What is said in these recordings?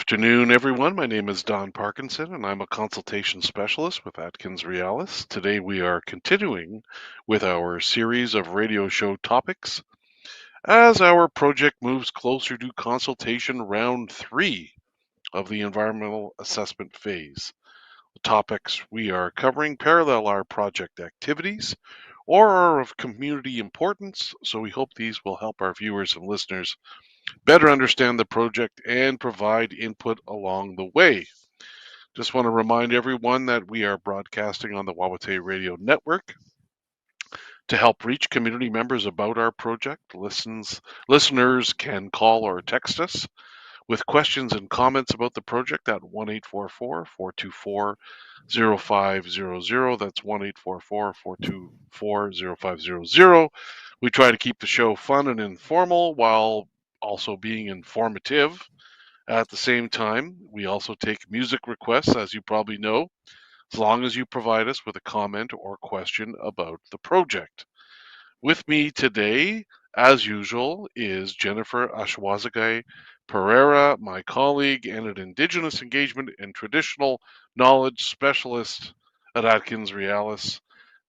afternoon, everyone. My name is Don Parkinson, and I'm a consultation specialist with Atkins Realis. Today, we are continuing with our series of radio show topics as our project moves closer to consultation round 3 of the environmental assessment phase. The topics we are covering parallel our project activities or are of community importance, so we hope these will help our viewers and listeners better understand the project and provide input along the way. Just want to remind everyone that we are broadcasting on the Wawate Radio Network to help reach community members about our project. Listeners can call or text us with questions and comments about the project at 1-844-424-0500. That's 1-844-424-0500. We try to keep the show fun and informal while also being informative. At the same time, we also take music requests, as you probably know, as long as you provide us with a comment or question about the project. With me today, as usual, is Jennifer Ashwazagai Pereira, my colleague and an Indigenous engagement and traditional knowledge specialist at Atkins Realis.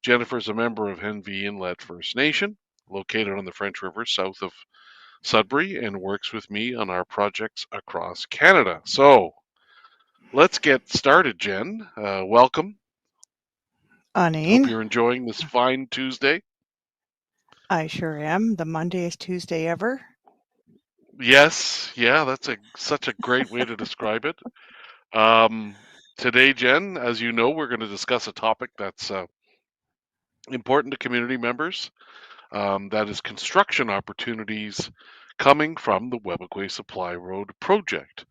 Jennifer is a member of Henvey Inlet First Nation, located on the French River south of Sudbury, and works with me on our projects across Canada. So let's get started, Jen. Welcome. Hope Anine, you're enjoying this fine Tuesday. I sure am. The Mondayest Tuesday ever. Yes, yeah, that's such a great way to describe it. Um, Today, Jen, as you know, we're going to discuss a topic that's important to community members. That is construction opportunities coming from the Webequie Supply Road project.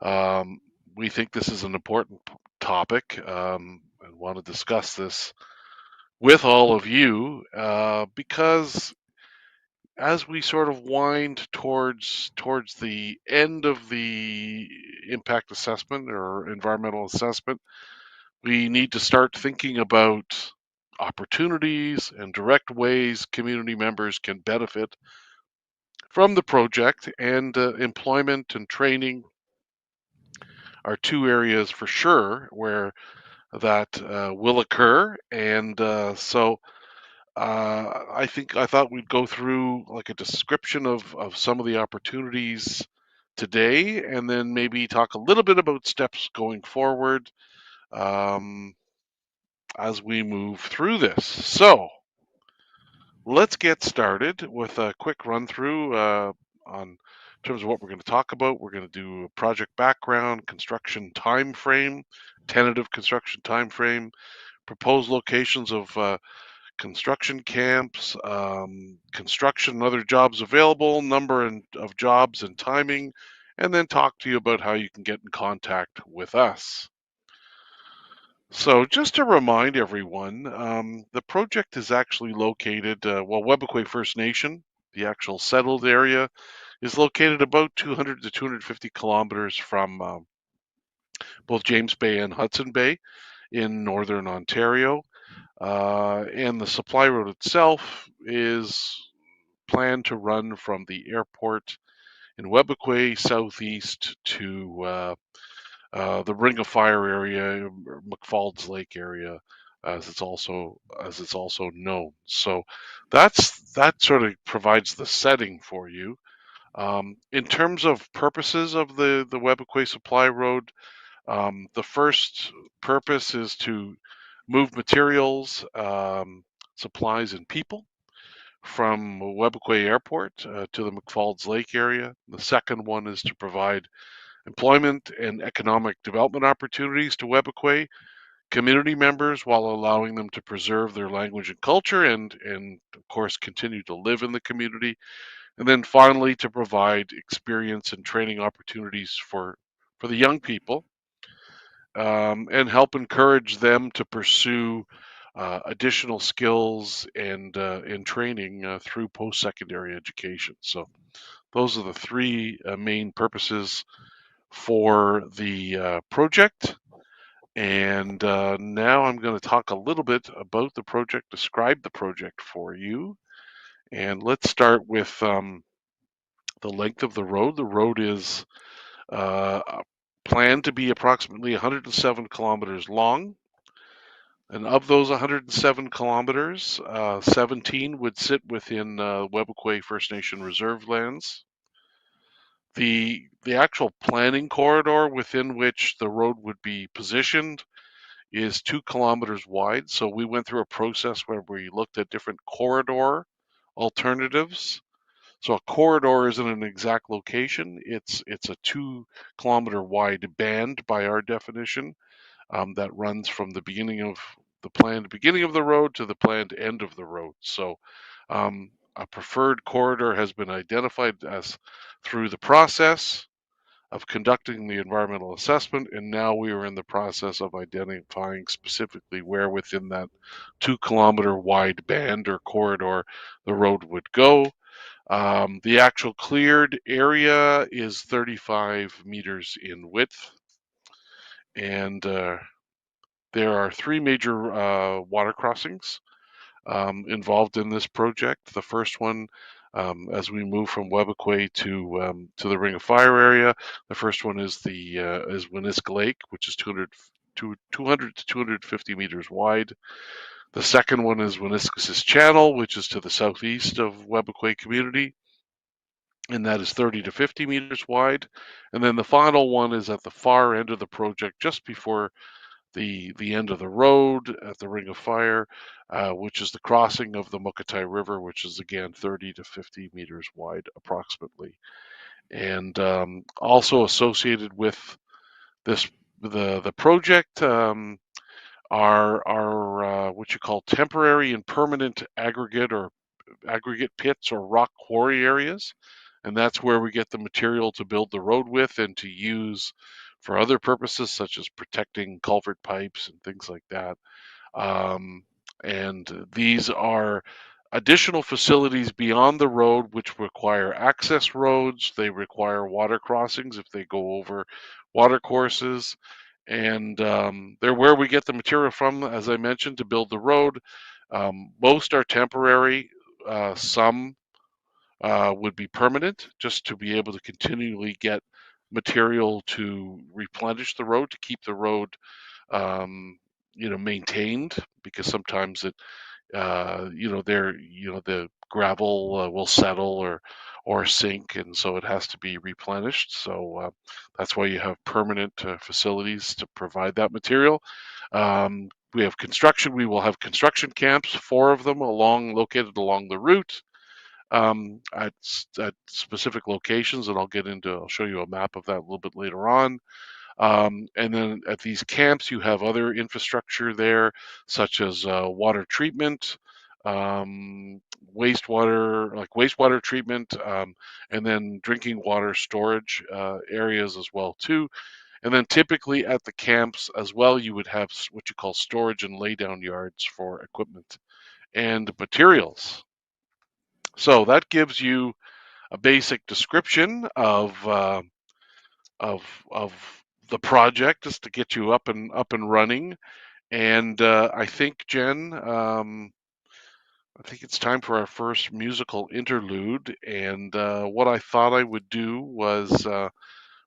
Um, we think this is an important topic and want to discuss this with all of you because as we sort of wind towards the end of the impact assessment or environmental assessment, we need to start thinking about opportunities and direct ways community members can benefit from the project, and employment and training are two areas for sure where that will occur. And I thought we'd go through like a description of some of the opportunities today, and then maybe talk a little bit about steps going forward um, as we move through this. So let's get started with a quick run through on in terms of what we're going to talk about. We're going to do a project background, construction time frame, tentative construction time frame, proposed locations of construction camps, construction and other jobs available, of jobs and timing, and then talk to you about how you can get in contact with us. So just to remind everyone, the project is actually located, Webequie First Nation, the actual settled area, is located about 200 to 250 kilometers from both James Bay and Hudson Bay in northern Ontario. And the supply road itself is planned to run from the airport in Webequie southeast to the Ring of Fire area, McFalds Lake area, as it's also known. So that sort of provides the setting for you. In terms of purposes of the Webequie Supply Road, the first purpose is to move materials, supplies, and people from Webequie Airport to the McFalds Lake area. The second one is to provide employment and economic development opportunities to Webequie community members while allowing them to preserve their language and culture and of course continue to live in the community. And then finally to provide experience and training opportunities for the young people and help encourage them to pursue additional skills and training through post-secondary education. So those are the three main purposes for the project. And now I'm going to talk a little bit about the project, describe the project for you. And let's start with the length of the road. The road is planned to be approximately 107 kilometers long. And of those 107 kilometers, 17 would sit within Webequie First Nation reserve lands. The actual planning corridor within which the road would be positioned is 2 kilometers wide. So we went through a process where we looked at different corridor alternatives. So a corridor isn't an exact location. It's a 2 kilometer wide band by our definition, that runs from the beginning of the planned beginning of the road to the planned end of the road. So a preferred corridor has been identified as through the process of conducting the environmental assessment, and now we are in the process of identifying specifically where within that 2 kilometer wide band or corridor the road would go. The actual cleared area is 35 meters in width, and there are three major water crossings involved in this project. The first one, as we move from Webequie to the Ring of Fire area, the first one is the is Winisk Lake, which is 200 to 250 meters wide. The second one is Winiscus's Channel, which is to the southeast of Webequie community, and that is 30 to 50 meters wide. And then the final one is at the far end of the project, just before the end of the road at the Ring of Fire, which is the crossing of the Mukatai River, which is again 30 to 50 meters wide approximately. And also associated with this the project are what you call temporary and permanent aggregate pits or rock quarry areas. And that's where we get the material to build the road with and to use for other purposes, such as protecting culvert pipes and things like that. Um, and these are additional facilities beyond the road, which require access roads. They require water crossings if they go over water courses. And they're where we get the material from, as I mentioned, to build the road. Most are temporary. Some would be permanent, just to be able to continually get material to replenish the road, to keep the road, um, maintained, because sometimes the gravel will settle or sink, and so it has to be replenished. So that's why you have permanent facilities to provide that material. We have construction. We will have construction camps, four of them located along the route, at specific locations, and I'll show you a map of that a little bit later on. And then at these camps, you have other infrastructure there, such as water treatment, um, wastewater treatment, and then drinking water storage areas as well too. And then typically at the camps as well, you would have what you call storage and laydown yards for equipment and materials. So that gives you a basic description of of the project, just to get you up and running. And I think, Jen, I think it's time for our first musical interlude. And what I thought I would do was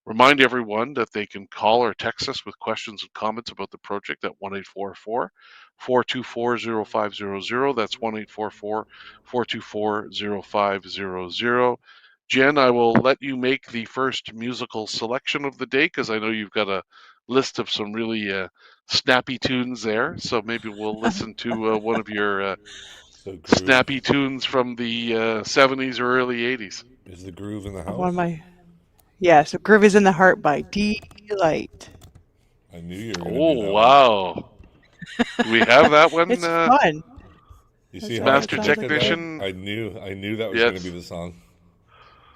remind everyone that they can call or text us with questions and comments about the project at 1-844-424-0500. That's 1-844-424-0500. Jen, I will let you make the first musical selection of the day, because I know you've got a list of some really snappy tunes there. So maybe we'll listen to one of your So groove snappy tunes from the 70s or early 80s. is the groove in the One of house. my Yeah, so Groove is in the Heart by Delight. I knew you were gonna do Oh, that one. wow. Do we have that one, It's fun. You see That's how why I it Master sounds predicted like that? fun. Technician? I knew that was gonna be Yes. the song.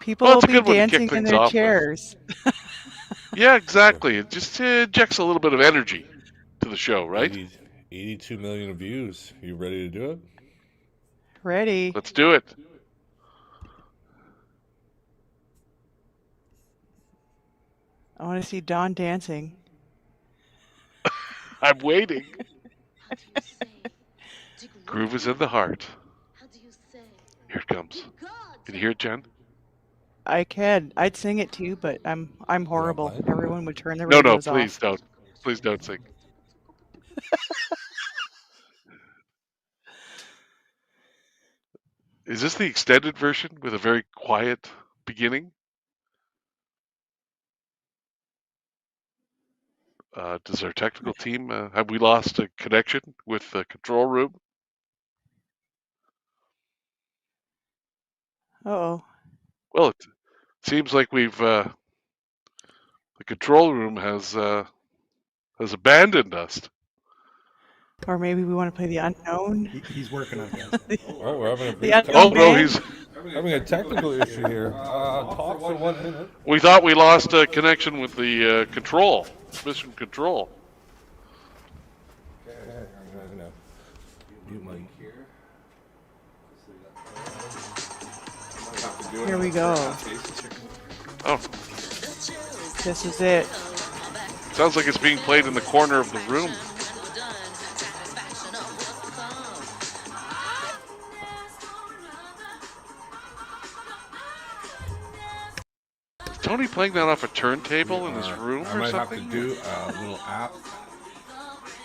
People Well, will it's a be good one to kick dancing in things their off with. chairs. Yeah, Well, exactly. It just injects a little bit of energy to the show, right? 80, 82 million views. You ready to do it? Ready. Let's do it. I want to see Dawn dancing. I'm waiting. Groove is in the heart. Here it comes. Can you hear it, Jen? I can. I'd sing it too, but I'm You don't horrible. mind? Everyone would turn their No, no, radios please off. don't. Please don't sing. Is this the extended version with a very quiet beginning? Does our technical team have we lost a connection with the control room? Uh-oh. Well, it seems like we've the control room has abandoned us. Or maybe we want to play the unknown. He's working on it, guys. All right, we're having a The brief unknown Oh no, band. he's. having a technical issue here. Talk for 1 minute. We thought we lost a connection with the control, mission control. Okay, I'm gonna mute my here. Here we go. Oh, This is it. sounds like it's being played in the corner of the room. Is Tony playing that off a turntable in his room I or might something? have to do a little app.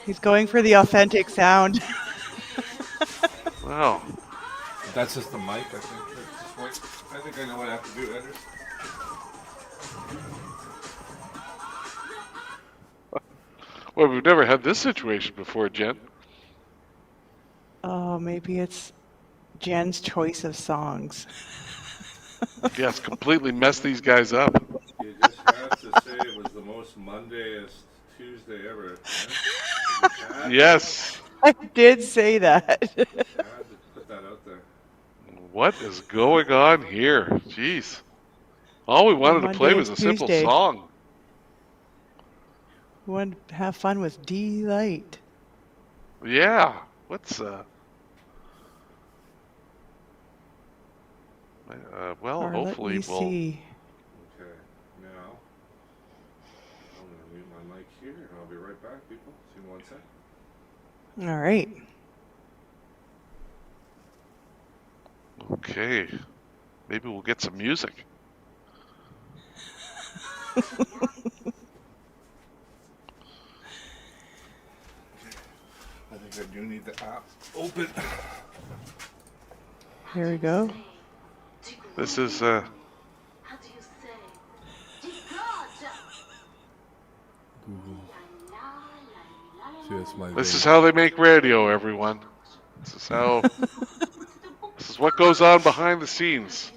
He's going for the authentic sound. Wow. That's just the mic, I think. Just wait. I think I know what I have to do, Anders. Well, we've never had this situation before, Jen. Oh, maybe it's Jen's choice of songs. Yes, completely messed these guys up. You just had to say it was the most Mondayest Tuesday ever. Right? Yes. I did say that. You had to put that out there. What is going on here? Jeez. All we wanted to play Monday was is a simple Tuesday. song. We want to have fun with delight. Yeah. What's well, Or hopefully let me we'll. see. Okay, now I'm going to mute my mic here and I'll be right back, people. See you in 1 second. All right. Okay. Maybe we'll get some music. I think I do need the app open. Here we go. This is How do you say? Google. See, that's my this thing. is how they make radio, everyone. This is how. This is what goes on behind the scenes.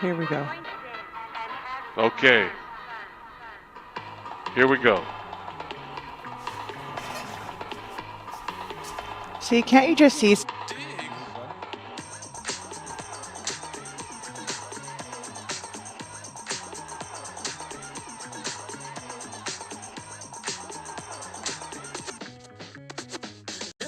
Here we go. Okay. Here we go. See, can't you just see? The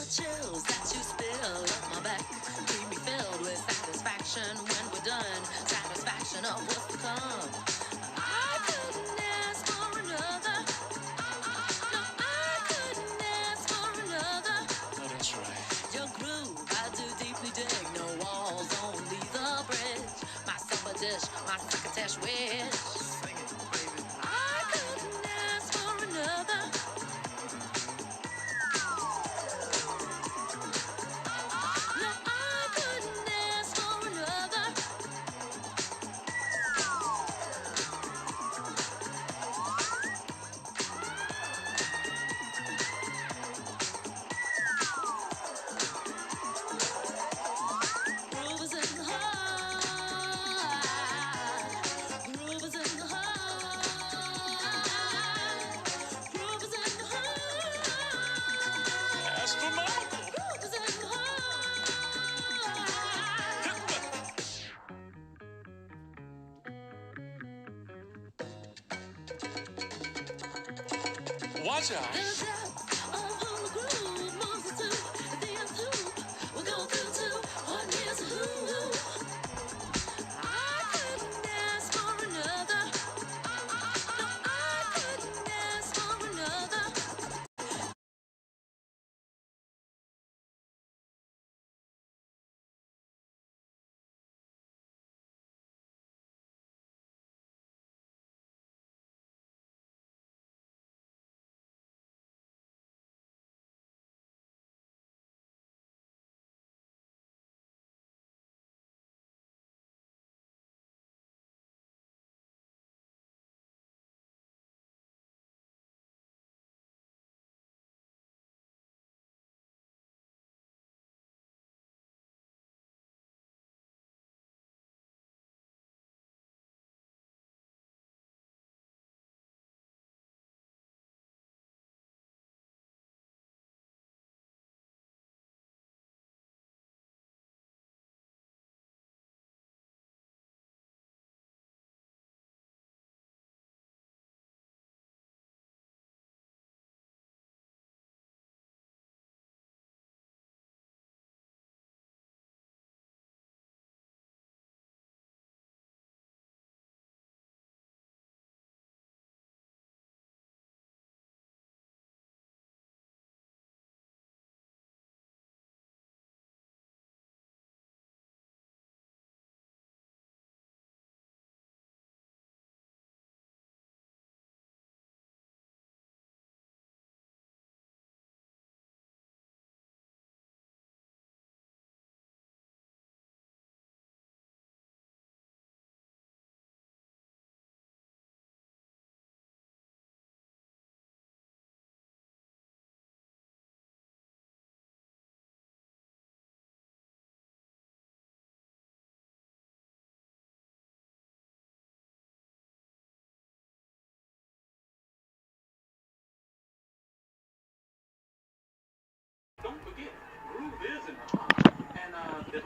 chills that you spill up my back keep me filled with satisfaction when we're done. Satisfaction of what's to come. I couldn't ask for another. No, I couldn't ask for another. Oh, that's right. Your groove, I do deeply dig. No walls, only the bridge. My supper dish, my crocketesh wish. Sing it, baby. I couldn't ask for another. No, I couldn't ask for another. Groove is in the heart. Groove is in the heart. Groove is in the heart. Astronomical. Groove is in the heart. Watch out.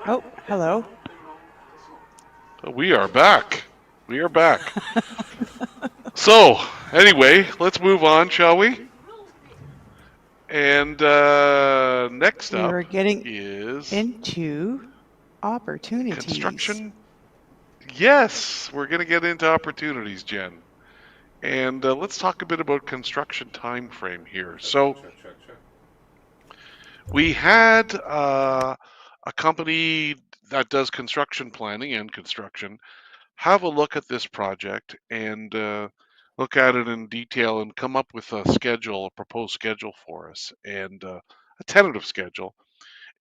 Oh, hello. We are back. We are back. So, anyway, let's move on, shall we? And next We up were getting is into opportunities. construction. Yes, we're going to get into opportunities, Jen. And let's talk a bit about construction time frame here. Check, check, So, check, check, check. we had a company that does construction planning and construction have a look at this project and look at it in detail and come up with a schedule, a proposed schedule for us, and a tentative schedule.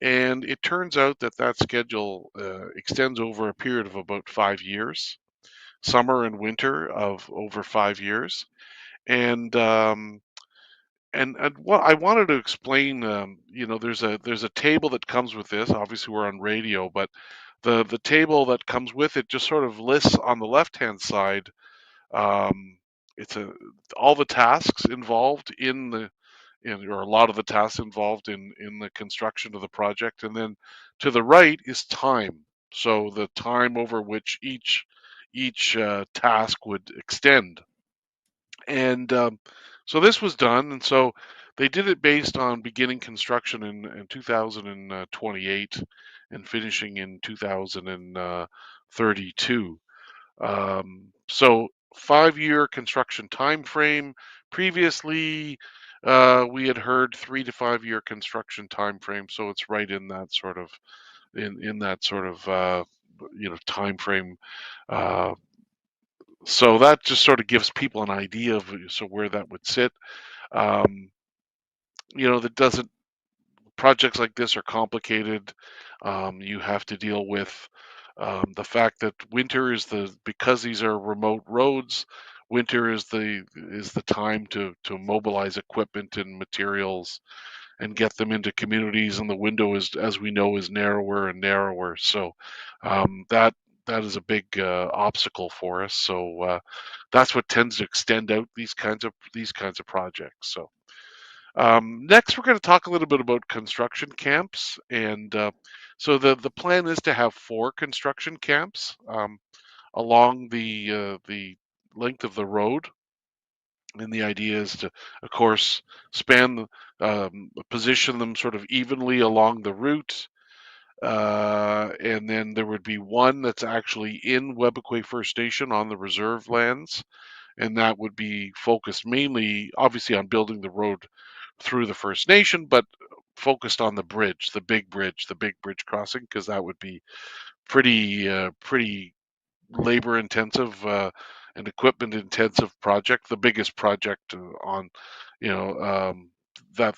And it turns out that that schedule extends over a period of about 5 years, summer and winter of over 5 years. And and what I wanted to explain, there's a table that comes with this. Obviously, we're on radio, but the table that comes with it just sort of lists on the left hand side. Um, it's a all the tasks involved or a lot of the tasks involved in the construction of the project, and then to the right is time. So the time over which each task would extend. And so this was done, and so they did it based on beginning construction in 2028 and finishing in 2032. So 5 year construction time frame. Previously, we had heard 3 to 5 year construction time frame, so it's right in that sort of time frame. Uh, so that just sort of gives people an idea of where that would sit. Um, that doesn't projects like this are complicated. You have to deal with the fact that winter is because these are remote roads. Winter is the time to mobilize equipment and materials and get them into communities, and the window is, as we know, is narrower and narrower. So that is a big obstacle for us. So that's what tends to extend out these kinds of projects. So next, we're going to talk a little bit about construction camps, and so the plan is to have 4 construction camps along the length of the road, and the idea is to, of course, position them sort of evenly along the route, and then there would be one that's actually in Webequie First Nation on the reserve lands, and that would be focused mainly, obviously, on building the road through the First Nation, but focused on the bridge, the big bridge crossing, because that would be pretty labor intensive and equipment intensive project, the biggest project on, you know, that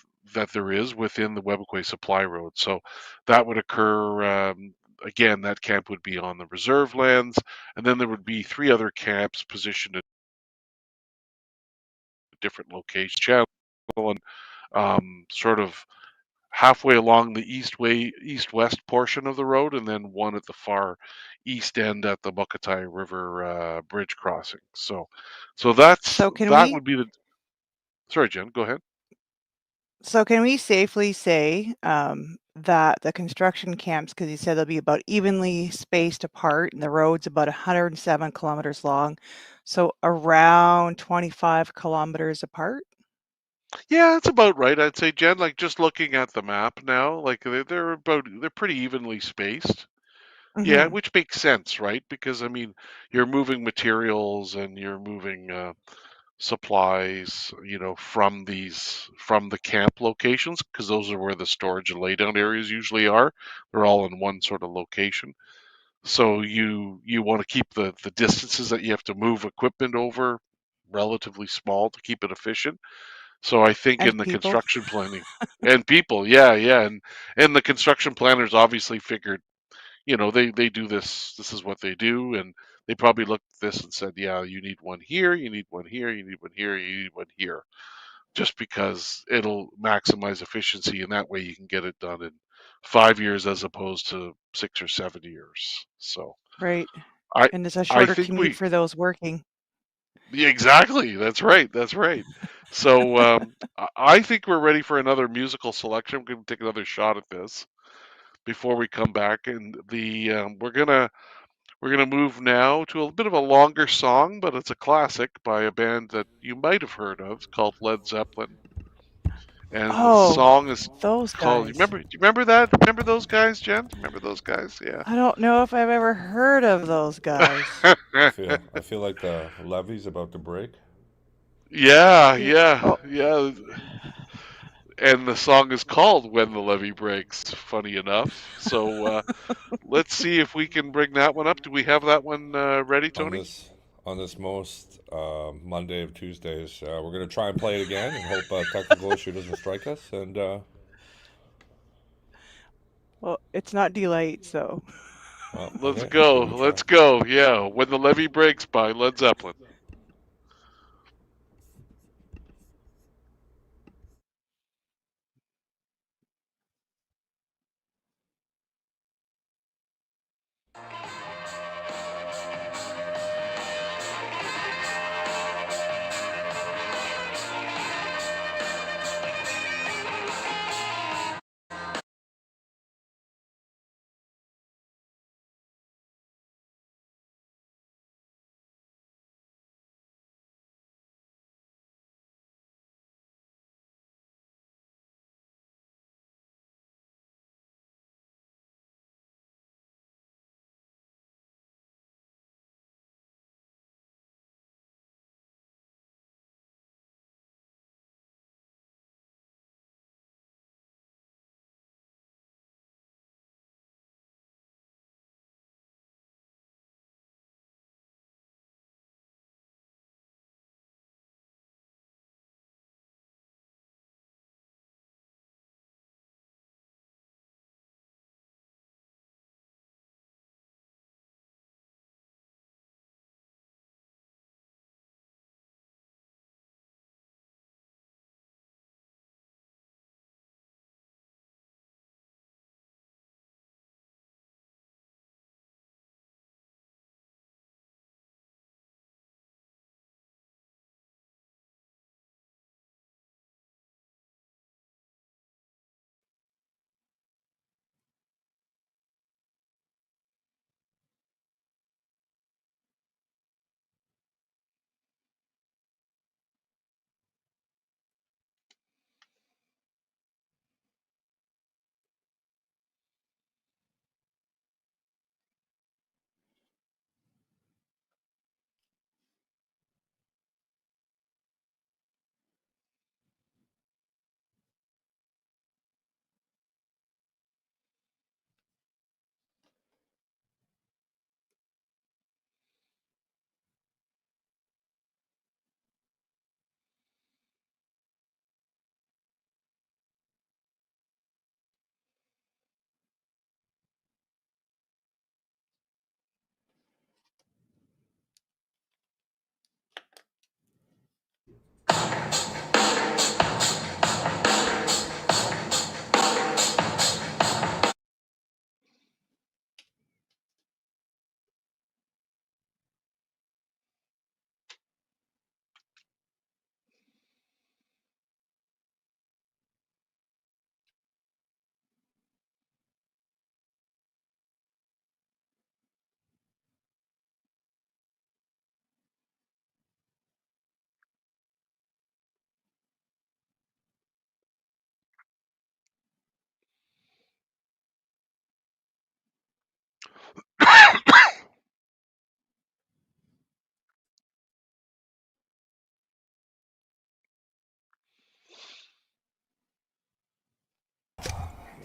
there is within the Webequie Supply Road. So that would occur. Again, that camp would be on the reserve lands, and then there would be 3 other camps positioned at different locations, channel and sort of halfway along the east-west portion of the road, and then one at the far east end at the Buckatai River bridge crossing. So So can that we would be the. Sorry, Jen, go ahead. so can we safely say that the construction camps, because you said they'll be about evenly spaced apart, and the road's about 107 kilometers long, so around 25 kilometers apart? Yeah, it's about right. I'd say, Jen. Like just looking at the map now, like they're pretty evenly spaced. Yeah, Hmm. which makes sense, right? Because I mean, you're moving materials and you're moving supplies, from the camp locations, because those are where the storage and laydown areas usually are. They're all in one sort of location. So you want to keep the distances that you have to move equipment over relatively small to keep it efficient. So I think in And the people? construction planning and people, yeah, yeah, and the construction planners obviously figured, they do this. This is what they do, and they probably looked at this and said, "Yeah, you need one here, you need one here, you need one here, you need one here," just because it'll maximize efficiency, and that way you can get it done in 5 years as opposed to 6 or 7 years. So Right. I And it's a I shorter think commute for those working. yeah, exactly. That's right. That's right. So I think we're ready for another musical selection. I'm going to take another shot at this. before we come back, and we're gonna move now to a bit of a longer song, but it's a classic by a band that you might have heard of called Led Zeppelin, and the Oh, song is those called. You guys. remember? Do you remember that? Remember those guys, Jen? Remember those guys? Yeah. I don't know if I've ever heard of those guys. I feel like the levee's about to break. Yeah, Yeah. yeah, Oh, yeah. And the song is called "When the Levee Breaks." Funny enough. So let's see if we can bring that one up. Do we have that one ready, on Tony? this on this most Monday of Tuesdays. We're gonna try and play it again and hope a technical issue doesn't strike us. And well, it's not delight, so. well, Let's okay, let's go. give it a try. Let's go. Yeah, "When the Levee Breaks" by Led Zeppelin.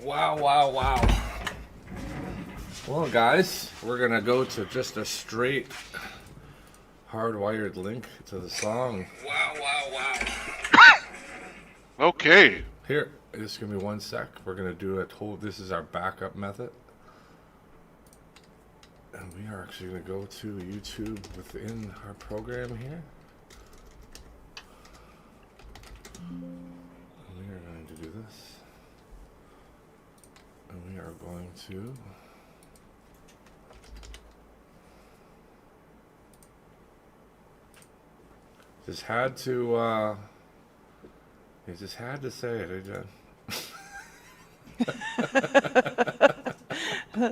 Wow, wow, wow. Well, guys, we're gonna go to just a straight hardwired link to the song. Wow, wow, wow. Okay. Here, just give me one sec. We're gonna do it. This is our backup method, and we are actually gonna go to YouTube within our program here. And we are going to do this, and we are going to. Just had to. You just had to say it, eh, Jen?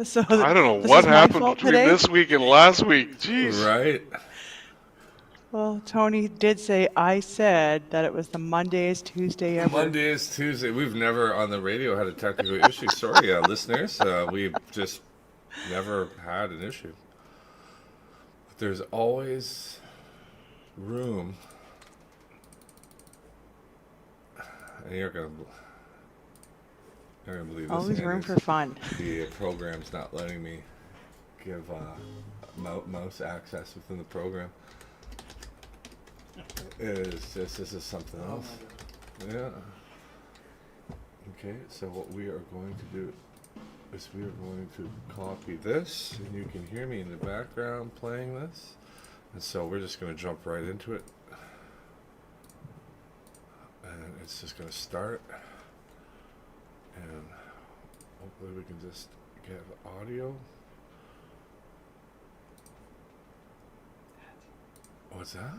So I don't know this what is my happened fault between today. this week and last week. Jeez. Right. Well, Tony did say I said that it was the Mondays, Tuesday ever. Monday is Tuesday. We've never on the radio had a technical issue. Sorry, listeners. We've just never had an issue. But there's always room. And you're gonna believe this. Always room Anders. for fun. The program's not letting me give mouse access within the program. It's just, this is something else. Yeah. Okay, so what we are going to do is we are going to copy this, and you can hear me in the background playing this. And so we're just going to jump right into it. And it's just going to start. And hopefully we can just get audio. What's that?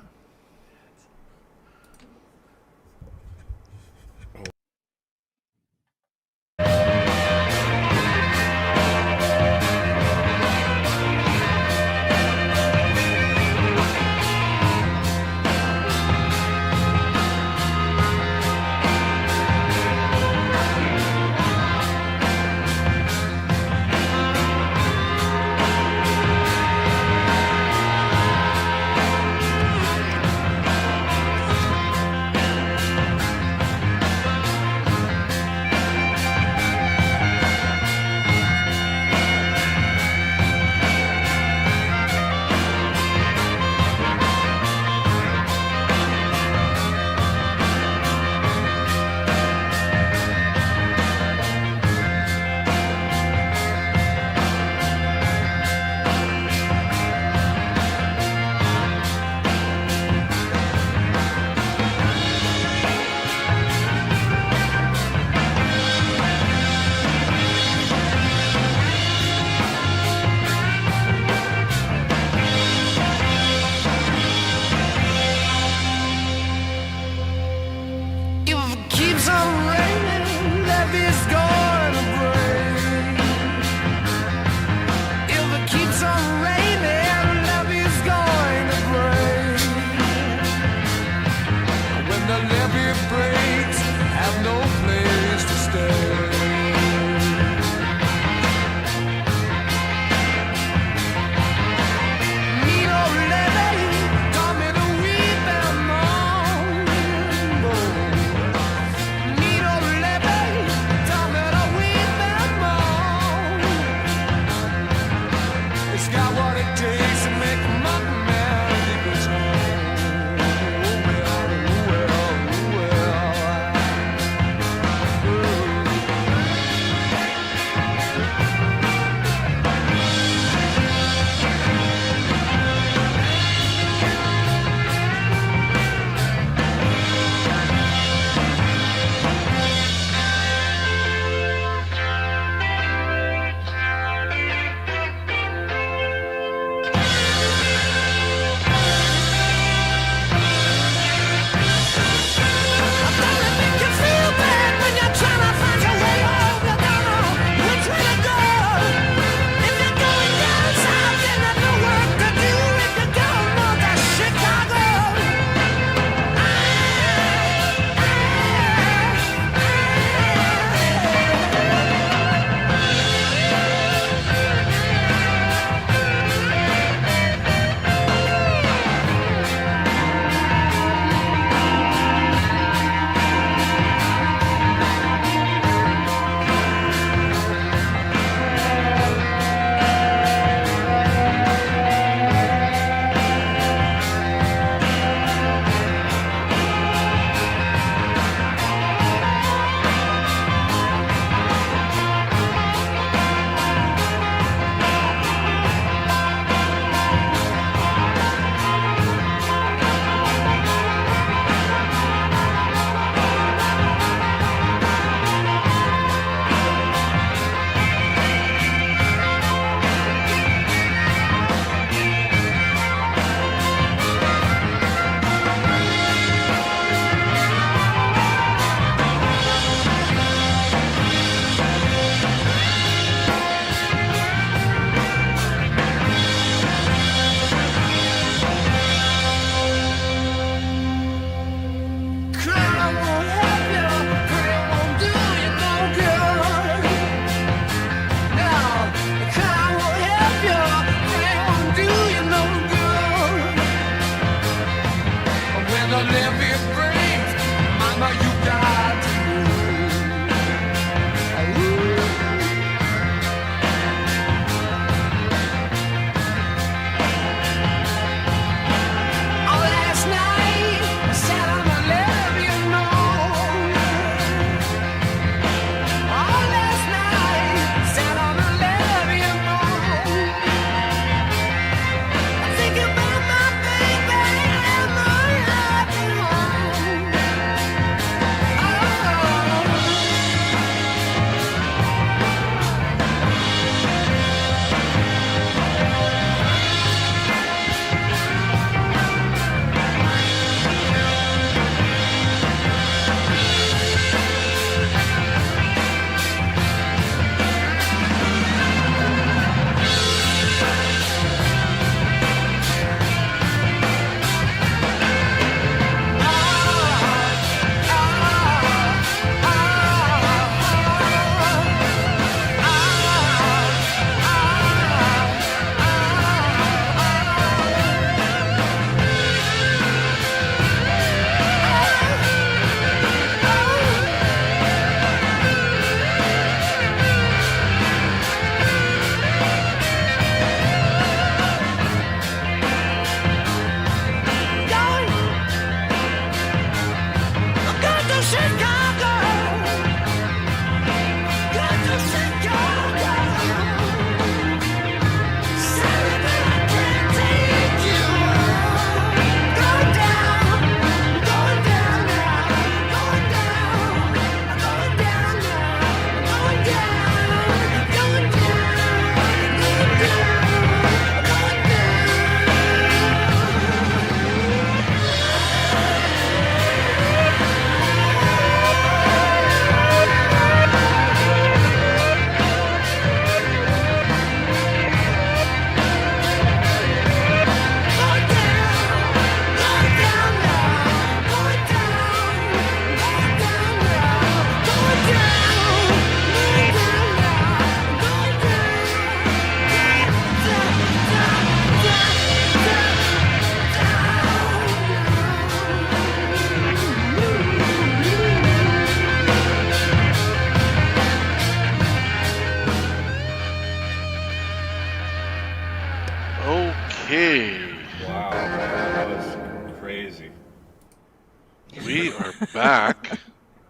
We are back,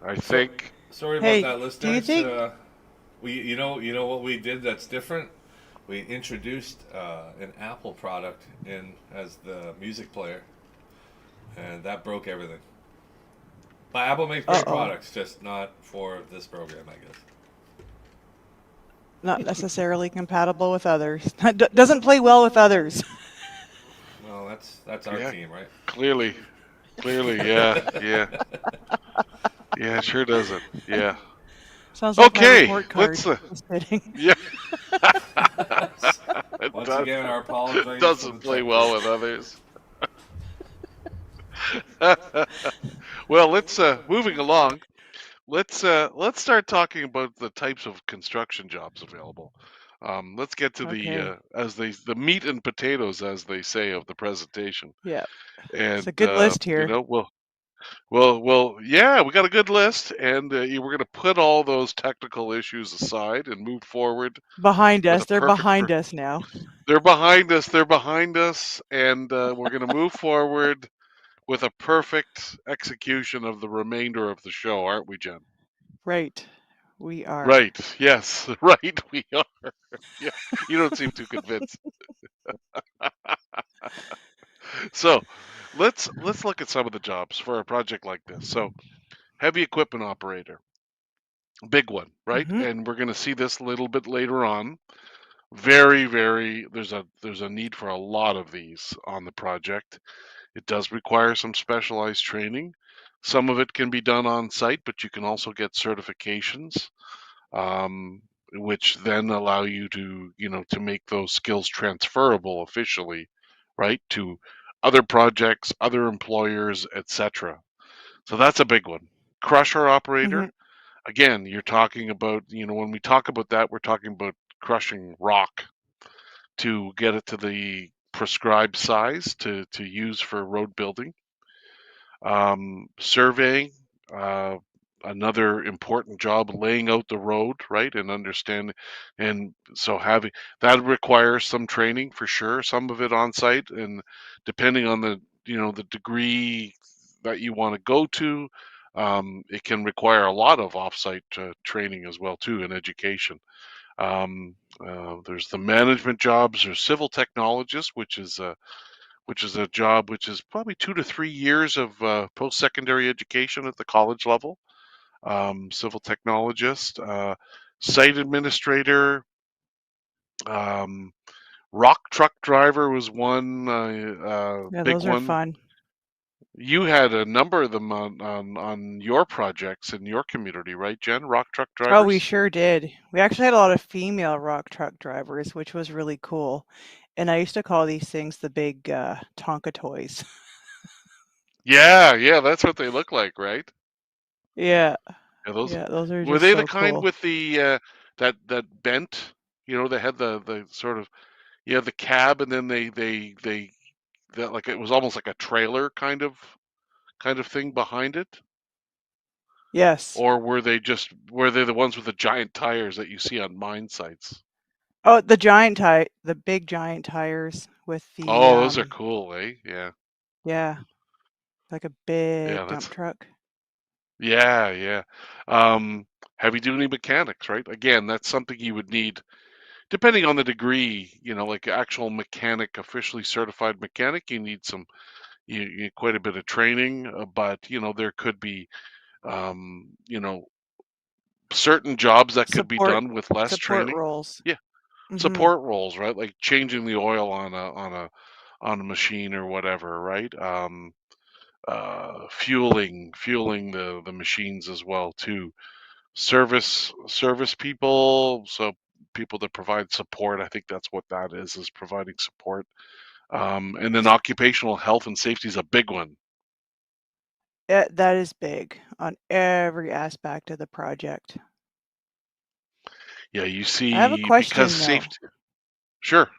I So, think. sorry about Hey, that, do you listeners. think? You know what we did that's different. We introduced an Apple product in as the music player, and that broke everything. But Apple makes great Uh-oh. products, just not for this program, I guess. Not necessarily compatible with others. Doesn't play well with others. Well, that's our Yeah, team, right? clearly, yeah, yeah. It sure doesn't. Yeah. Sounds like my Okay, report card. let's. Just kidding. Yeah, it Once again, our apologies for the doesn't play tech well break. with others. Well, let's moving along. Let's start talking about the types of construction jobs available. Let's get to the Okay. the meat and potatoes, as they say, of the presentation. Yeah. It's And a good list here. yeah, we got a good list, and we're going to put all those technical issues aside and move forward Behind with us. a They're perfect. behind us now. They're behind us. They're behind us, and we're going to move forward with a perfect execution of the remainder of the show, aren't we, Jen? Right. We are. Right. Yes. Right. We are. Yeah. You don't seem too convinced. So, let's look at some of the jobs for a project like this. So, heavy equipment operator, big one, right? Mm-hmm. And we're going to see this a little bit later on. Very. There's a need for a lot of these on the project. It does require some specialized training. Some of it can be done on site, but you can also get certifications, um, which then allow you to, to make those skills transferable officially, right, to other projects, other employers, etc. So that's a big one. Crusher Mm-hmm. operator, again, you're talking about, when we talk about that, we're talking about crushing rock to get it to the prescribed size to use for road building. Surveying, uh, another important job, laying out the road, right, and understanding, and so having that requires some training for sure. Some of it on site, and depending on the degree that you want to go to, it can require a lot of offsite training as well too, in education. There's the management jobs or civil technologist, which is a job which is probably 2 to 3 years of post-secondary education at the college level. Civil technologist, site administrator, um, rock truck driver was one Yeah, big those are one. fun. You had a number of them on your projects in your community, right, Jen? Rock truck Oh, we drivers. sure did. We actually had a lot of female rock truck drivers, which was really cool. And I used to call these things the big Tonka toys. Yeah, that's what they look like, right? Yeah. Yeah, those Yeah, those are were just they the so kind cool. with the that bent, they had the sort of, yeah, the cab, and then they that, like, it was almost like a trailer kind of thing behind it, Yes. or were they the ones with the giant tires that you see on mine sites? Oh, the big giant tires with the Oh, those are cool, eh? Yeah, yeah, like a yeah, big dump that's truck. yeah. Um, Heavy duty mechanics, right? Again, that's something you would need depending on the degree. Like actual mechanic, officially certified mechanic, you need you need quite a bit of training, but there could be um, you know certain jobs that could be Support done with less support training. roles. Yeah, Mhm. support roles, right? Like changing the oil on a machine or whatever, right? Fueling the machines as well too. Service people, so people that provide support. I think that's what that is providing support. And then occupational health and safety is a big one. That is big on every aspect of the project. Yeah, you I have a see, because question though. safety. Sure.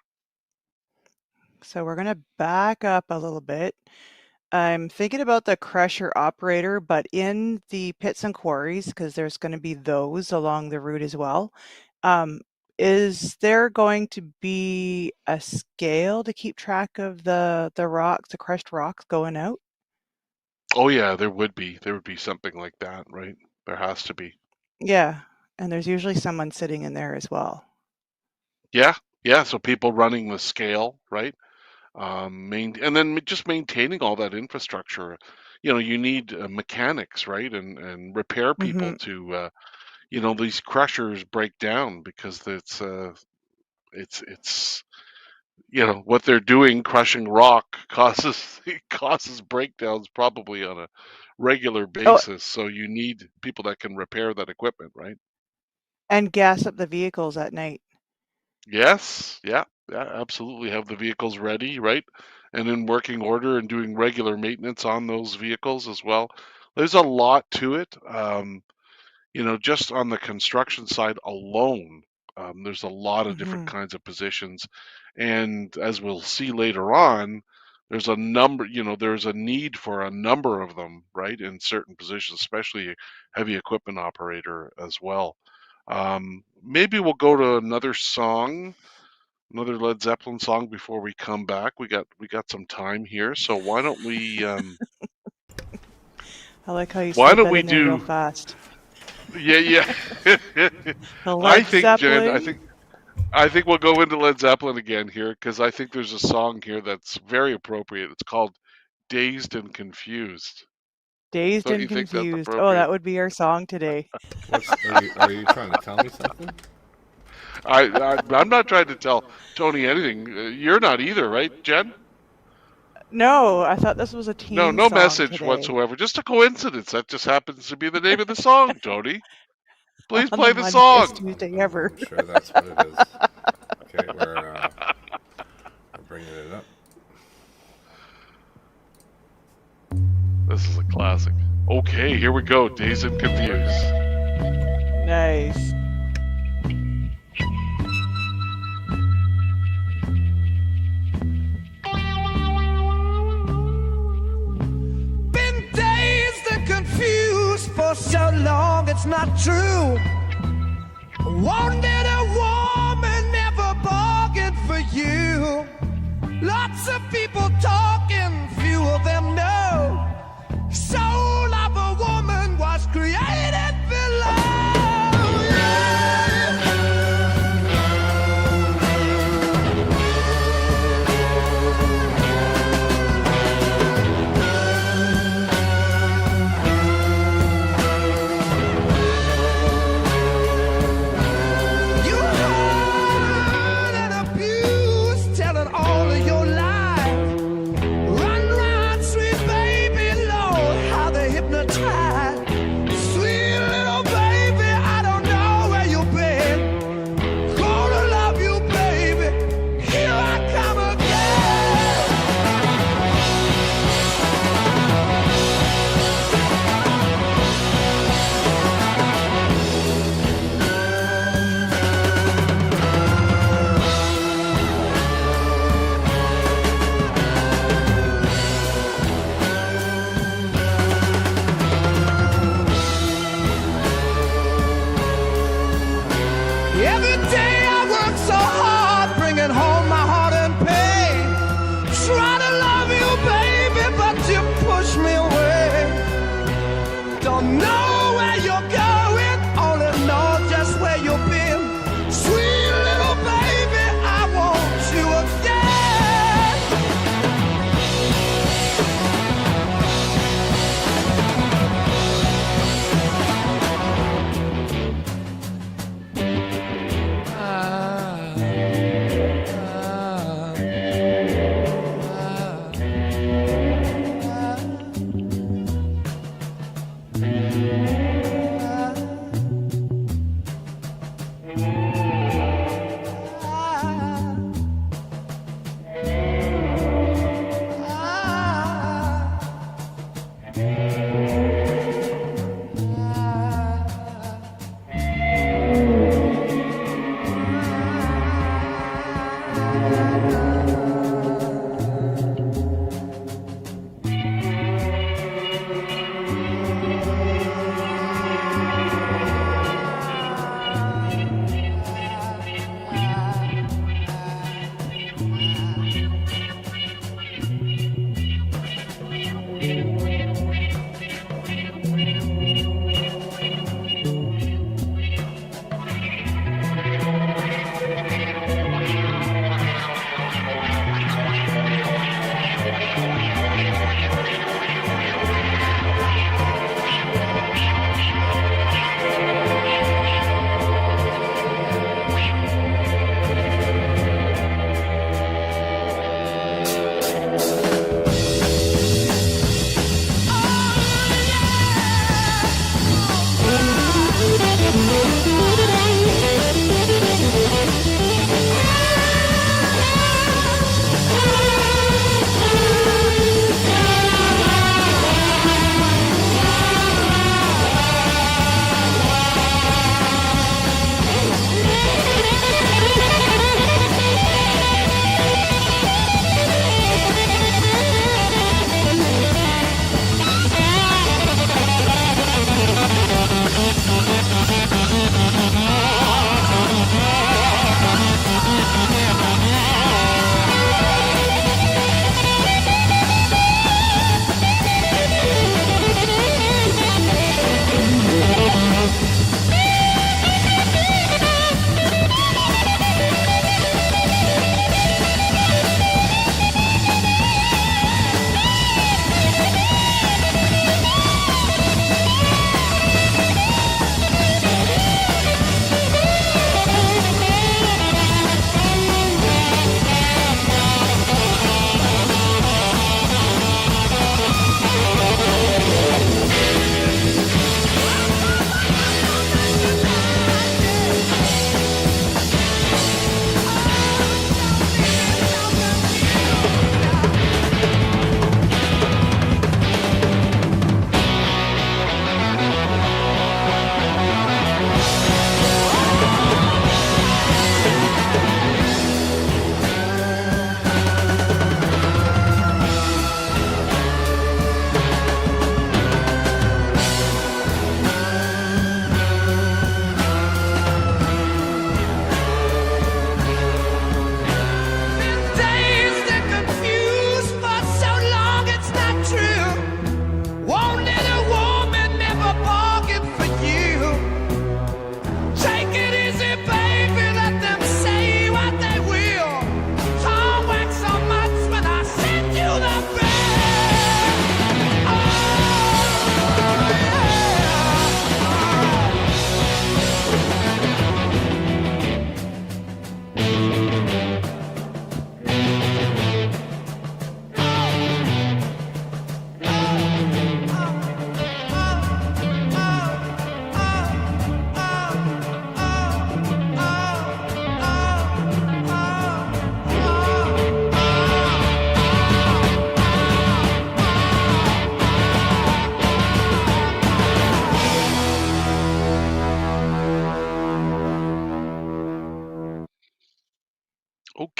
So we're gonna back up a little bit. I'm thinking about the crusher operator, but in the pits and quarries, because there's going to be those along the route as well. Um, is there going to be a scale to keep track of the rocks, the crushed rocks going out? Oh yeah, there would be. There would be something like that, right? There has to be. Yeah, and there's usually someone sitting in there as well. Yeah, yeah. So people running the scale, right? And then just maintaining all that infrastructure. You need mechanics, right? And repair people Mhm. to, these crushers break down because it's what they're doing, crushing rock causes causes breakdowns probably on a regular Oh, basis. So you need people that can repair that equipment, right? and gas up the vehicles at night. Yes, yeah, yeah, absolutely. Have the vehicles ready, right? And in working order and doing regular maintenance on those vehicles as well. There's a lot to it. Just on the construction side alone, there's a lot of different Mhm. kinds of positions. And as we'll see later on, there's a need for a number of them, right, in certain positions, especially heavy equipment operator as well. Maybe we'll go to another song, another Led Zeppelin song before we come back. We got some time here, so I like how you why slid don't that we in there real do fast. yeah, yeah. The I Led think, Jen, I Zeppelin, think I think we'll go into Led Zeppelin again here because I think there's a song here that's very appropriate. It's called "Dazed and Confused." Dazed Don't and you think that's Confused. Oh, appropriate? that would be our song today. What's are you trying to tell me something? I'm not trying to tell Tony anything. You're not either, right, Jen? No, I thought this was a No, team no song message today whatsoever. Just a coincidence. That just happens to be the name of the song, Tony. Please on the play the Moneyest song. Tuesday ever. I'm sure that's what it is. Okay, we're bringing it up. This is a classic. Okay, here we go. Dazed and Confused. Nice. Been dazed and confused for so long, it's not true. Wanted a woman, never bargained for you. Lots of people talking, few of them know. Soul of a woman was created below. You hurt and abused, telling all of your lies. Run, run, sweet baby, Lord, how they hypnotize. Sweet little baby, I don't know where you've been. Gonna love you, baby. Here I come again. Every day I work so hard, bringing home my heart and pain. Try to love you, baby, but you push me away. Don't know where you're going, only know just where you've been. Sweet little baby, I want you again.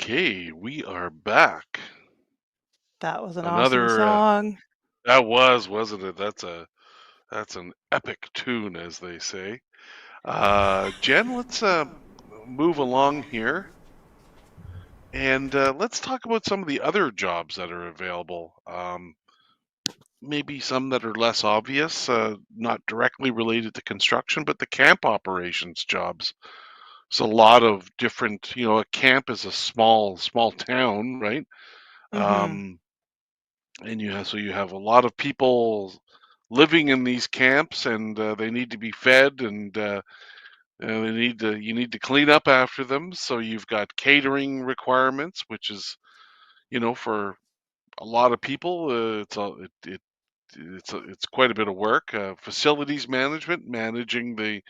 Okay, we are back. That was an awesome Another song. that was, wasn't it? That's an epic tune, as they say. Jen, let's move along here, and let's talk about some of the other jobs that are available. Maybe some that are less obvious, not directly related to construction, but the camp operations jobs. There's a lot of different, a camp is a small town, right? Mm-hmm. Um, and you have a lot of people living in these camps, and they need to be fed, and you need to clean up after them. So you've got catering requirements, which is, for a lot of people, it's quite a bit of work. Facilities management, managing the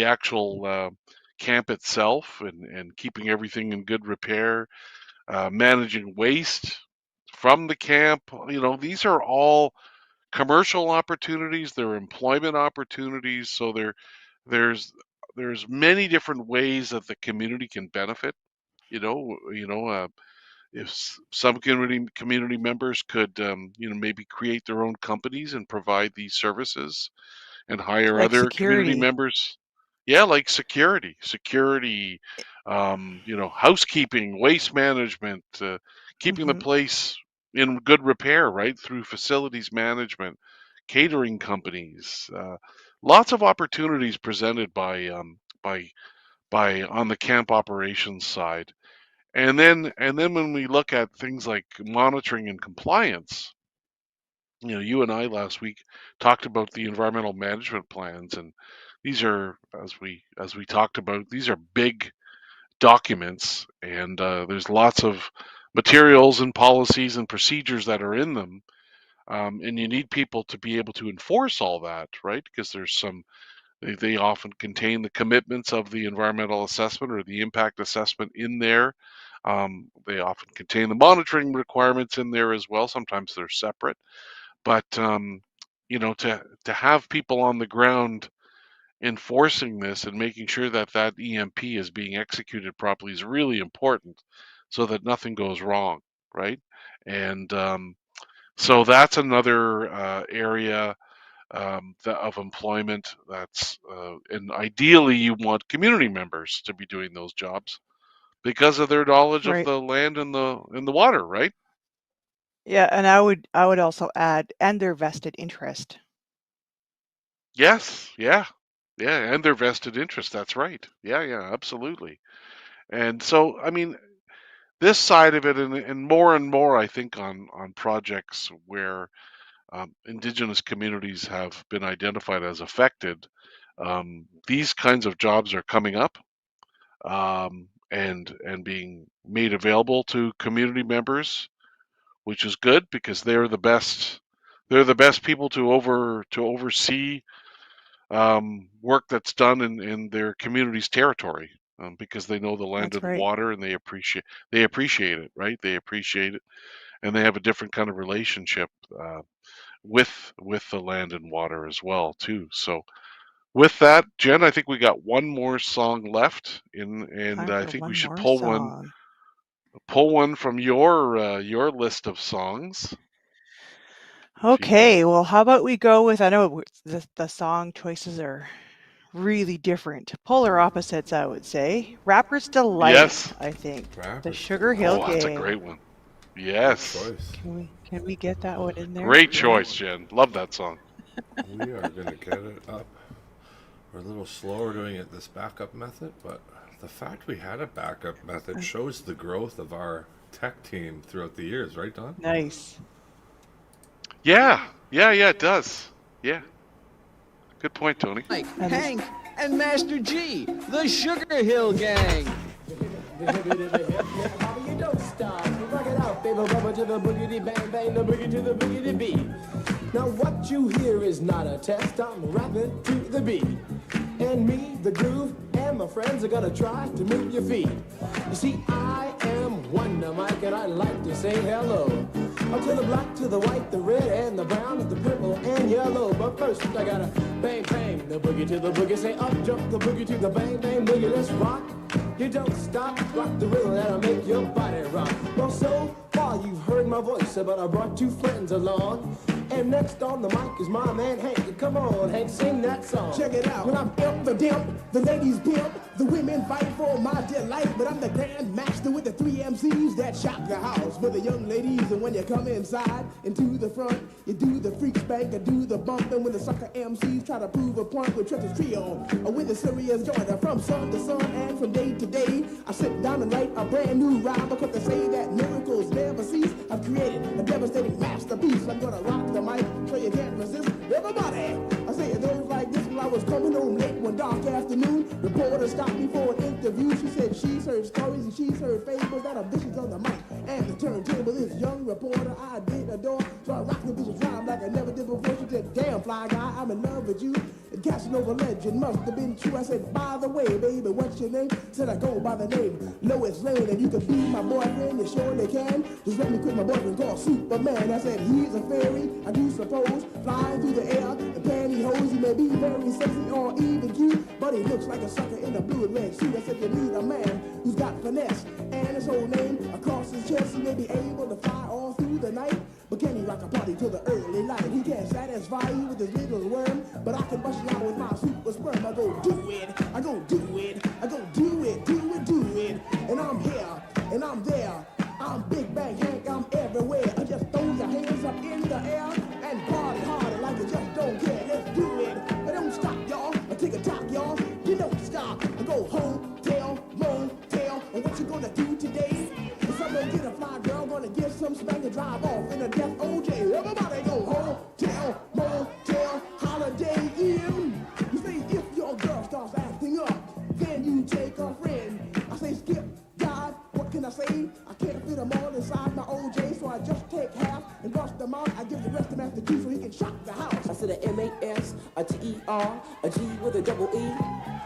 actual camp itself, and keeping everything in good repair. Managing waste from the camp. These are all commercial opportunities. They're employment opportunities. So there's there's many different ways that the community can benefit. If some community members could, maybe create their own companies and provide these services and hire Like other community security. members. Yeah, like security, housekeeping, waste management, keeping the Mm-hmm. place in good repair, right? Through facilities management, catering companies, lots of opportunities presented by on the camp operations side. And then when we look at things like monitoring and compliance, you and I last week talked about the environmental management plans, and these are, as we talked about, these are big documents, and there's lots of materials and policies and procedures that are in them, and you need people to be able to enforce all that, right? Because they often contain the commitments of the environmental assessment or the impact assessment in there. They often contain the monitoring requirements in there as well. Sometimes they're separate, but to have people on the ground enforcing this and making sure that that EMP is being executed properly is really important, so that nothing goes wrong, right? And so that's another area of employment. And ideally, you want community members to be doing those jobs because of their knowledge of Right. the land and the water, right? Yeah, and I would also add, and their vested interest. Yes, yeah, yeah, and their vested interest. That's right. Yeah, yeah, absolutely. And so, I mean, this side of it, and more, I think, on projects where Indigenous communities have been identified as affected. These kinds of jobs are coming up, and being made available to community members, which is good because they're the best. They're the best people to oversee work that's done in their community's territory, because they know the land That's and right. water, and they appreciate it, right? They appreciate it, and they have a different kind of relationship with the land and water as well too. So with that, Jen, I think we got one more song left, and Time I for think we one should more pull one song. from your list of songs, if you can. Okay, well, how about we go with, I know the song choices are really different. Polar opposites, I would say. Rapper's Delight, Yes. I think. The Rapper's Sugar Delight. Hill Oh, that's a Gang. great one. Good Yes. choice. Can we get that one in there? Great choice, Jen. Love that song. We are going to get it up. We're a little slower doing it this backup method, but the fact we had a backup method shows the growth of our tech team throughout the years, right, Don? Nice. Yeah. Yeah, yeah, it does. Yeah. Good point, Tony. Mike, And this, Hank, and Master G, the Sugar Hill Gang. You don't stop. Rock it out, baby. Bubba to the boogity bang bang, the boogie to the boogity beat. Now what you hear is not a test. I'm rapping to the beat. And me, the groove, and my friends are gonna try to move your feet. You see, I am Wonder Mike, and I like to say hello. Up to the black, to the white, the red, and the brown, and the purple, and yellow. But first, I gotta bang bang, the boogie to the boogie. Say up, jump the boogie to the bang bang boogie. Let's rock. you don't stop. Rock the rhythm that'll make your body rock. Well, so far you've heard my voice, but I brought two friends along. And next on the mic is my man Hank. Come on, Hank, sing that song. Check it out. When I'm imp the dimp, the ladies pimp, the women fight for my delight. But I'm the grand master with the three MCs that shock the house for the young ladies. And when you come inside and to the front, you do the freak spank and do the bump. And when the sucker MCs try to prove a point with Trent's trio, or with the serious joint, from sun to sun and from day to day, I sit down and write a brand new rhyme because they say that miracles never cease. I've created a devastating masterpiece. I'm gonna rock the mic so you can't resist. Everybody, I say it goes like this. When I was coming home late one dark afternoon, reporter stopped me for an interview. She said she's heard stories and she's heard fables that are vicious on the mic and the turntable. This young reporter I did adore, so I rocked the vicious rhyme like I never did before. She said, damn fly guy, I'm in love with you. And Casanova legend must have been true. I said, by the way, baby, what's your name? Said I go by the name Lois Lane, and you can be my boyfriend, you surely can. Just let me quit my boyfriend called Superman. I said, he's a fairy, I do suppose, flying through the air in pantyhose. He may be very sexy or even cute, but he looks like a sucker in a blue and red suit. I said, you need a man who's got finesse, and his whole name across his chest. He may be able to fly all through the night, but can he rock a party till the early light? He can't satisfy you with his little worm, but I can bust you out with my super sperm. I go do it, I go do it, I go do it, do it, do it. And I'm here, and I'm there. I'm Big Bang Hank, I'm everywhere. I just throw your hands up in the air and party harder like you just don't care. Let's do it. I don't stop, y'all. I take a talk, y'all. You don't stop. I go home, tell, motel. And what you gonna do today? If I'm gonna get a fly girl, gonna get some spank and drive off in a death OJ. Everybody go home, tell, motel, holiday in. You say if your girl starts acting up, then you take a friend. I say skip, dive, what can I say? I can't fit them all inside my OJ, so I just take half and bust them out. I give the rest to Master G so he can shock the house. I said a M-A-S, a T-E-R, a G with a double E.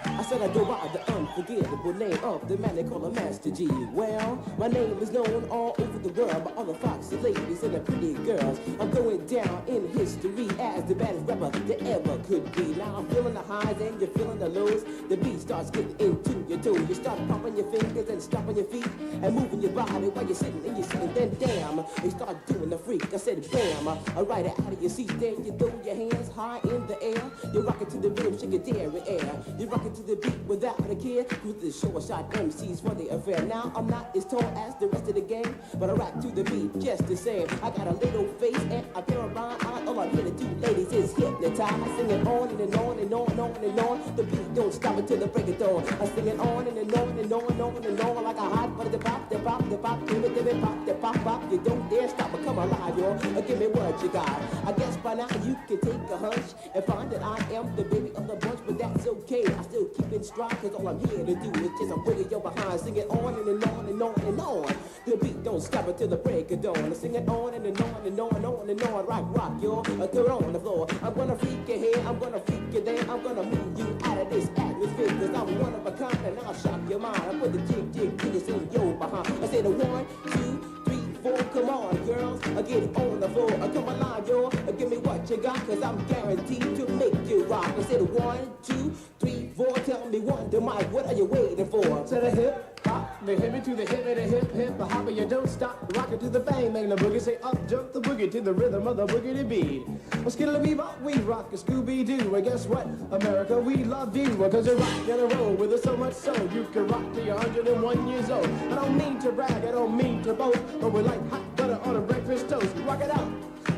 I said I go by the unforgettable name of the man they call a Master G. Well, my name is known all over the world by all the foxy ladies and the pretty girls. I'm going down in history as the baddest rapper that ever could be. Now I'm feeling the highs and you're feeling the lows. The beat starts getting into your toes. You start pumping your fingers and stomping your feet and moving your body while you're sitting and you're sitting. Then damn, you start doing the freak. I said bam, right out of your seat. Then you throw your hands high in the air. You rock it to the rhythm, shake your dairy air. You rock it to the beat without a care. With the short shot MCs for the affair. Now I'm not as tall as the rest of the gang, but I rock to the beat just the same. I got a little face and a pair of rhyme eyes. All I'm here to do, ladies, is hypnotize. I sing it on and on and on and on and on. The beat don't stop until the break of dawn. I sing it on and on and on and on and on like a hot butter. The pop, the pop, the pop, give it, pop, the pop, pop. You don't dare stop or come alive, y'all. Give me what you got. I guess by now you can take a hunch and find that I am the baby of the bunch, but that's okay. I still keep it strong, cause all I'm here to do is just a wiggle your behind. Sing it on and on and on and on. The beat don't stop until the break of dawn. I sing it on and on and on and on and on. Rock, y'all. Go on the floor. I'm gonna freak you here, I'm gonna freak you there. I'm gonna move you out of this atmosphere, cause I'm one of a kind and I'll shock your mind. I put the jig in your behind. I say the 1, 2, 3, 4. Come on, girls. I get it on the floor. Come alive, y'all. Give me what you got, cause I'm guaranteed to make you rock. I said 1, 2, 3, 4. Tell me one to Mike, what are you waiting for? To the hip hop, the hippie to the hippie, the hip hip, the hopper, you don't stop. Rock it to the bang, bang the boogie. Say up, jump the boogie to the rhythm of the boogie beat. Well, skittle bebop, we rock a Scooby Doo. And guess what, America, we love you. Because you rock and roll with us so much so you can rock till you're 101 years old. I don't mean to brag, I don't mean to boast, but we're like hot butter on a breakfast toast. Rock it out,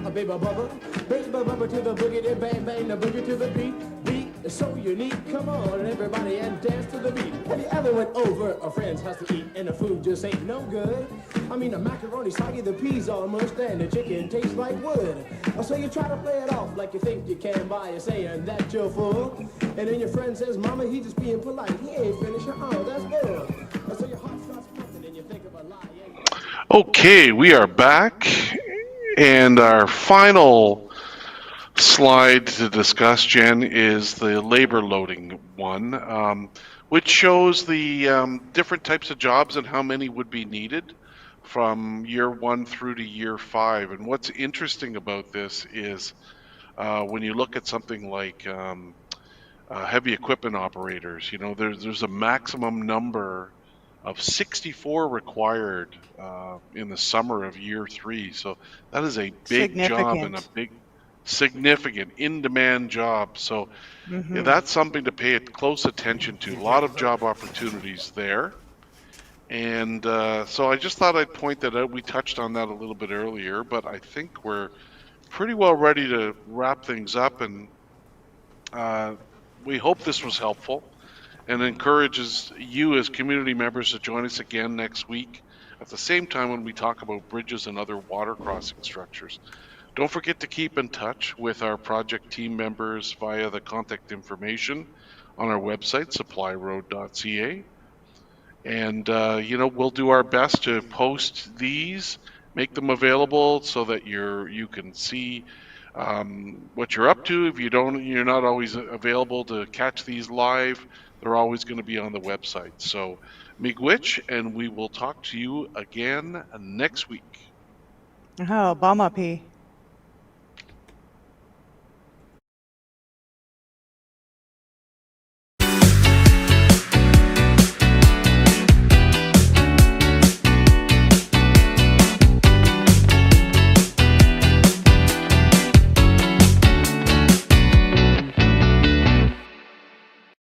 a baby bubba to the boogie, bang bang the boogie to the beat. Beat is so unique. Come on, everybody, and dance to the beat. Have you ever went over a friend's house to eat and the food just ain't no good? I mean, the macaroni soggy, the peas almost, and the chicken tastes like wood. So you try to play it off like you think you can by saying that you're full. And then your friend says, Mama, he just being polite. He ain't finished. Oh, that's good. So your heart starts pumping and you think of a lie. Okay, we are back, and our final slide to discuss, Jen, is the labor loading one, which shows the different types of jobs and how many would be needed from year 1 through to year 5. And what's interesting about this is when you look at something like heavy equipment operators, you know, there's a maximum number of 64 required in the summer of year 3. So that is a big job and a Significant. big, significant, in-demand job. So yeah, Mm-hmm. that's something to pay close attention to. A lot of job opportunities there. And so I just thought I'd point that out. We touched on that a little bit earlier, but I think we're pretty well ready to wrap things up. And uh, we hope this was helpful and encourages you as community members to join us again next week at the same time when we talk about bridges and other water crossing structures. Don't forget to keep in touch with our project team members via the contact information on our website, supplyroad.ca. And, we'll do our best to post these, make them available so that you can see what you're up to. If you're not always available to catch these live, they're always going to be on the website. So, miigwech, and we will talk to you again next week. Oh, Bama P.